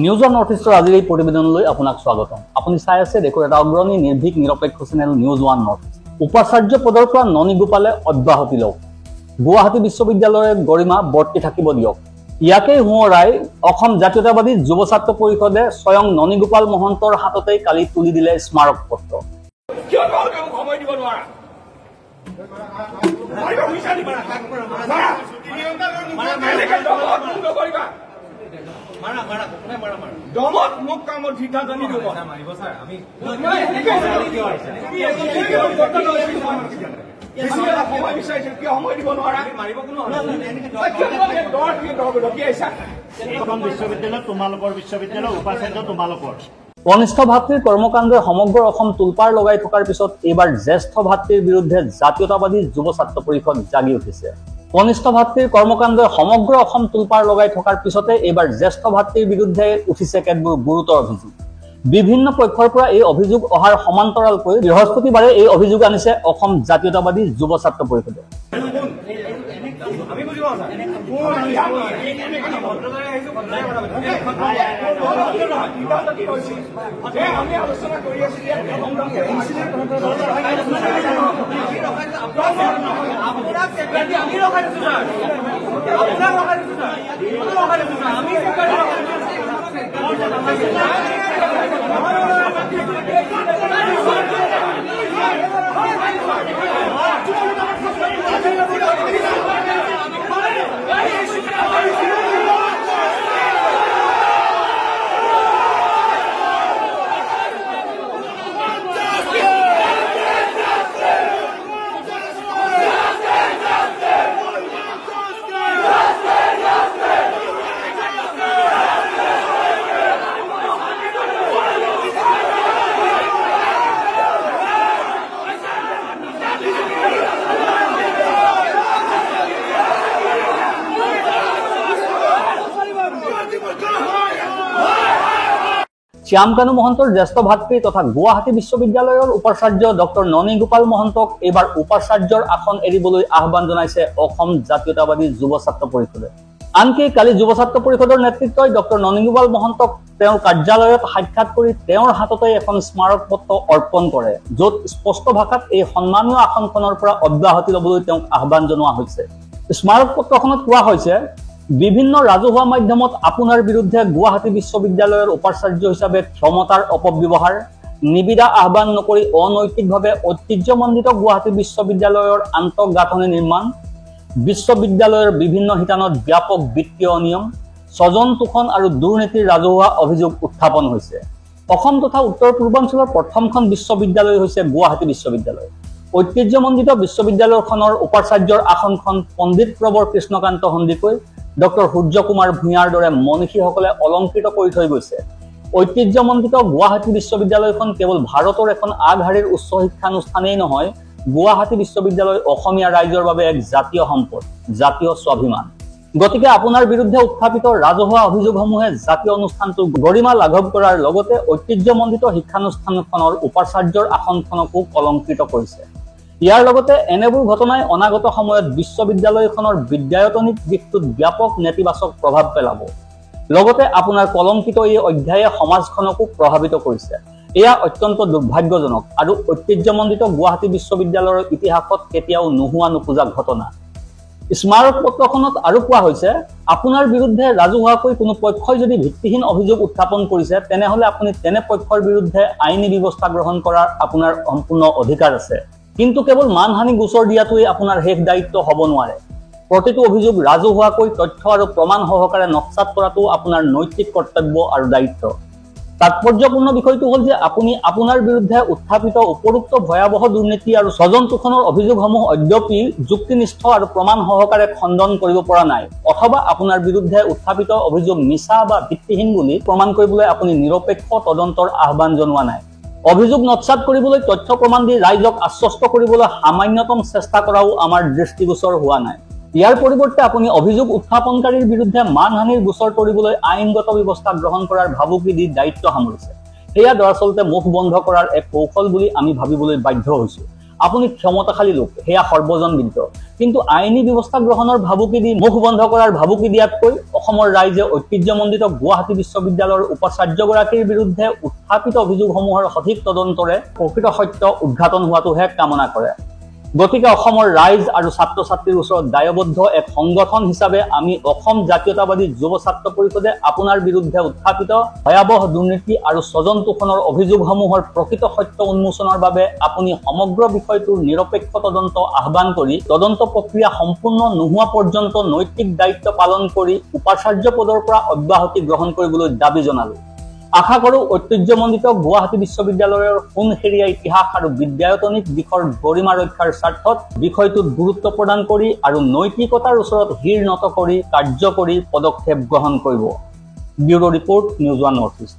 নিউজৰ নৰ্থ ইষ্টৰ আজিৰ এই প্ৰতিবেদনলৈ আপোনাক স্বাগতম। আপুনি চাই আছে দেখো এটা অগ্ৰণী নিৰ্ভীক নিৰপেক্ষ channel news one north east. উপাচাৰ্য পদৰ পৰা ননী গোপালে অব্যাহতি লওক, গুৱাহাটী বিশ্ববিদ্যালয়ৰ গৰিমা বৰ্তি থাকিব দিয়ক। ইয়াকেই সোঁৱৰাই অসম জাতীয়তাবাদী যুৱ ছাত্ৰ পৰিষদে স্বয়ং ননী গোপাল মহন্তৰ হাততেই কালি তুলি দিলে স্মাৰক পত্ৰ। দমত মোক কামত সিদ্ধান্ত নিদিব সময় দিব নোৱাৰা বিশ্ববিদ্যালয় তোমালোকৰ বিশ্ববিদ্যালয় উপাচাৰ্য তোমালোকৰ। কনিষ্ঠ ভাতৃৰ কৰ্মকাণ্ডে সমগ্ৰ অসম তোলপাৰ লগাই থকাৰ পিছত এইবাৰ জ্যেষ্ঠ ভাতৃৰ বিৰুদ্ধে জাতীয়তাবাদী যুৱ ছাত্ৰ পৰিষদ জাগি উঠিছে। কনিষ্ঠ ভাতৃৰ কৰ্মকাণ্ডে সমগ্ৰ অসম তোলপাৰ লগাই থকাৰ পিছতে এইবাৰ জ্যেষ্ঠ ভাতৃৰ বিৰুদ্ধে উঠিছে কেতবোৰ গুৰুতৰ অভিযোগ। বিভিন্ন পক্ষৰ পৰা এই অভিযোগ অহাৰ সমান্তৰালকৈ বৃহস্পতিবাৰে এই অভিযোগ আনিছে অসম জাতীয়তাবাদী যুৱ ছাত্ৰ পৰিষদে। শ্যামকানু মহন্তৰ জ্যেষ্ঠ ভাতৃ তথা গুৱাহাটী বিশ্ববিদ্যালয়ৰ উপাচাৰ্য ডক্টৰ ননী গোপাল মহন্তক এইবাৰ উপাচাৰ্যৰ আসন এৰিবলৈ আহ্বান জনাইছে অসম জাতীয়তাবাদী যুৱ ছাত্ৰ পৰিষদে। আনকি কালি যুৱ ছাত্ৰ পৰিষদৰ নেতৃত্বই ডক্টৰ ননী গোপাল মহন্তক তেওঁৰ কাৰ্যালয়ত সাক্ষাৎ কৰি তেওঁৰ হাততে এখন স্মাৰক পত্ৰ অৰ্পণ কৰে, য'ত স্পষ্ট ভাষাত এই সন্মানীয় আসনখনৰ পৰা অব্যাহতি ল'বলৈ তেওঁক আহ্বান জনোৱা হৈছে। স্মাৰক পত্ৰখনত কোৱা হৈছে, বিভিন্ন ৰাজহুৱা মাধ্যমত আপোনাৰ বিৰুদ্ধে গুৱাহাটী বিশ্ববিদ্যালয়ৰ উপাচাৰ্য হিচাপে ক্ষমতাৰ অপব্যৱহাৰ, নিবিদা আহ্বান নকৰি অনৈতিকভাৱে ঐতিহ্যমণ্ডিত গুৱাহাটী বিশ্ববিদ্যালয়ৰ আন্তঃগাঁথনি নিৰ্মাণ, বিশ্ববিদ্যালয়ৰ বিভিন্ন শিতানত ব্যাপক বিত্তীয় অনিয়ম, স্বজন তোষণ আৰু দুৰ্নীতিৰ ৰাজহুৱা অভিযোগ উত্থাপন হৈছে। অসম তথা উত্তৰ পূৰ্বাঞ্চলৰ প্ৰথমখন বিশ্ববিদ্যালয় হৈছে গুৱাহাটী বিশ্ববিদ্যালয়। ঐতিহ্যমণ্ডিত বিশ্ববিদ্যালয়খনৰ উপাচাৰ্যৰ আসনখন পণ্ডিত প্ৰবৰ কৃষ্ণকান্ত সন্দিকৈ, ডক্টৰ সূৰ্য কুমাৰ ভূঞাৰ দৰে মনীষীসকলে অলংকৃত কৰি থৈ গৈছে। ঐতিহ্যমণ্ডিত গুৱাহাটী বিশ্ববিদ্যালয়খন কেৱল ভাৰতৰ এখন আগশাৰীৰ উচ্চ শিক্ষানুষ্ঠানেই নহয়, গুৱাহাটী বিশ্ববিদ্যালয় অসমীয়া ৰাইজৰ বাবে এক জাতীয় সম্পদ, জাতীয় স্বাভিমান। গতিকে আপোনাৰ বিৰুদ্ধে উত্থাপিত ৰাজহুৱা অভিযোগসমূহে জাতীয় অনুষ্ঠানটোৰ গৰিমা লাঘৱ কৰাৰ লগতে ঐতিহ্যমণ্ডিত শিক্ষানুষ্ঠানখনৰ উপাচাৰ্যৰ আসনখনকো কলংকিত কৰিছে। ইয়াৰ লগতে এনেবোৰ ঘটনাই অনাগত সময়ত বিশ্ববিদ্যালয়খনৰ বিদ্যায়তনিক দিশটোত ব্যাপক নেতিবাচক প্ৰভাৱ পেলাব। লগতে আপোনাৰ কলংকিত এই অধ্যায়ে সমাজখনকো প্ৰভাৱিত কৰিছে। এয়া অত্যন্ত দুৰ্ভাগ্যজনক আৰু ঐতিহ্যমণ্ডিত গুৱাহাটী বিশ্ববিদ্যালয়ৰ ইতিহাসত কেতিয়াও নোহোৱা নোখোজা ঘটনা। স্মাৰক পত্ৰখনত আৰু কোৱা হৈছে, আপোনাৰ বিৰুদ্ধে ৰাজহুৱাকৈ কোনো পক্ষই যদি ভিত্তিহীন অভিযোগ উত্থাপন কৰিছে, তেনেহলে আপুনি তেনে পক্ষৰ বিৰুদ্ধে আইনী ব্যৱস্থা গ্ৰহণ কৰাৰ আপোনাৰ সম্পূৰ্ণ অধিকাৰ আছে। কিন্তু কেৱল মানহানি গোচৰ দিয়াটোৱেই আপোনাৰ শেষ দায়িত্ব হ'ব নোৱাৰে। প্ৰতিটো অভিযোগ ৰাজহুৱাকৈ তথ্য আৰু প্ৰমাণ সহকাৰে নস্যাৎ কৰাটো আপোনাৰ নৈতিক কৰ্তব্য আৰু দায়িত্ব। তাৎপৰ্যপূৰ্ণ বিষয়টো হ'ল যে আপুনি আপোনাৰ বিৰুদ্ধে উত্থাপিত উপৰোক্ত ভয়াৱহ দুৰ্নীতি আৰু স্বজন তোষণৰ অভিযোগসমূহ অদ্যপি যুক্তিনিষ্ঠ আৰু প্ৰমাণ সহকাৰে খণ্ডন কৰিব পৰা নাই, অথবা আপোনাৰ বিৰুদ্ধে উত্থাপিত অভিযোগ মিছা বা ভিত্তিহীন বুলি প্ৰমাণ কৰিবলৈ আপুনি নিৰপেক্ষ তদন্তৰ আহ্বান জনোৱা নাই। অভিযোগ নস্যাৎ কৰিবলৈ তথ্য প্ৰমাণ দি ৰাইজক আশ্বস্ত কৰিবলৈ সামান্যতম চেষ্টা কৰাও আমাৰ দৃষ্টিগোচৰ হোৱা নাই। ইয়াৰ পৰিৱৰ্তে আপুনি অভিযোগ উত্থাপনকাৰীৰ বিৰুদ্ধে মানহানিৰ গোচৰ তৰিবলৈ আইনগত ব্যৱস্থা গ্ৰহণ কৰাৰ ভাবুকি দি দায়িত্ব সামৰিছে। সেয়া দৰাচলতে মুখ বন্ধ কৰাৰ এক কৌশল বুলি আমি ভাবিবলৈ বাধ্য হৈছো। আপুনি ক্ষমতাশালী লোক, সেয়া সৰ্বজনবিদিত। কিন্তু আইনী ব্যৱস্থা গ্ৰহণৰ ভাবুকি দি মুখ বন্ধ কৰাৰ ভাবুকি দিয়াতকৈ অসমৰ ৰাইজে ঐতিহ্যমণ্ডিত গুৱাহাটী বিশ্ববিদ্যালয়ৰ উপাচাৰ্যগৰাকীৰ বিৰুদ্ধে উত্থাপিত অভিযোগসমূহৰ সঠিক তদন্তৰে প্ৰকৃত সত্য উদ্ঘাটন হোৱাটোহে কামনা কৰে। গতিকে অসমৰ ৰাইজ আৰু ছাত্ৰ ছাত্ৰীৰ ওচৰত দায়বদ্ধ এক সংগঠন হিচাপে আমি অসম জাতীয়তাবাদী যুৱ ছাত্ৰ পৰিষদে আপোনাৰ বিৰুদ্ধে উত্থাপিত ভয়াৱহ দুৰ্নীতি আৰু স্বজন তোষণৰ অভিযোগসমূহৰ প্ৰকৃত সত্য উন্মোচনৰ বাবে আপুনি সমগ্ৰ বিষয়টোৰ নিৰপেক্ষ তদন্ত আহ্বান কৰি তদন্ত প্ৰক্ৰিয়া সম্পূৰ্ণ নোহোৱা পৰ্যন্ত নৈতিক দায়িত্ব পালন কৰি উপাচাৰ্য পদৰ পৰা অব্যাহতি গ্ৰহণ কৰিবলৈ দাবী জনালো। আশা কৰোঁ ঐতিহ্যমণ্ডিত গুৱাহাটী বিশ্ববিদ্যালয়ৰ সোণসেৰীয়া ইতিহাস আৰু বিদ্যায়তনিক দিশৰ গৰিমা ৰক্ষাৰ স্বাৰ্থত বিষয়টোত গুৰুত্ব প্ৰদান কৰি আৰু নৈতিকতাৰ ওচৰত শিৰ নত কৰি কাৰ্যকৰী পদক্ষেপ গ্ৰহণ কৰিব। Bureau report, news one north east.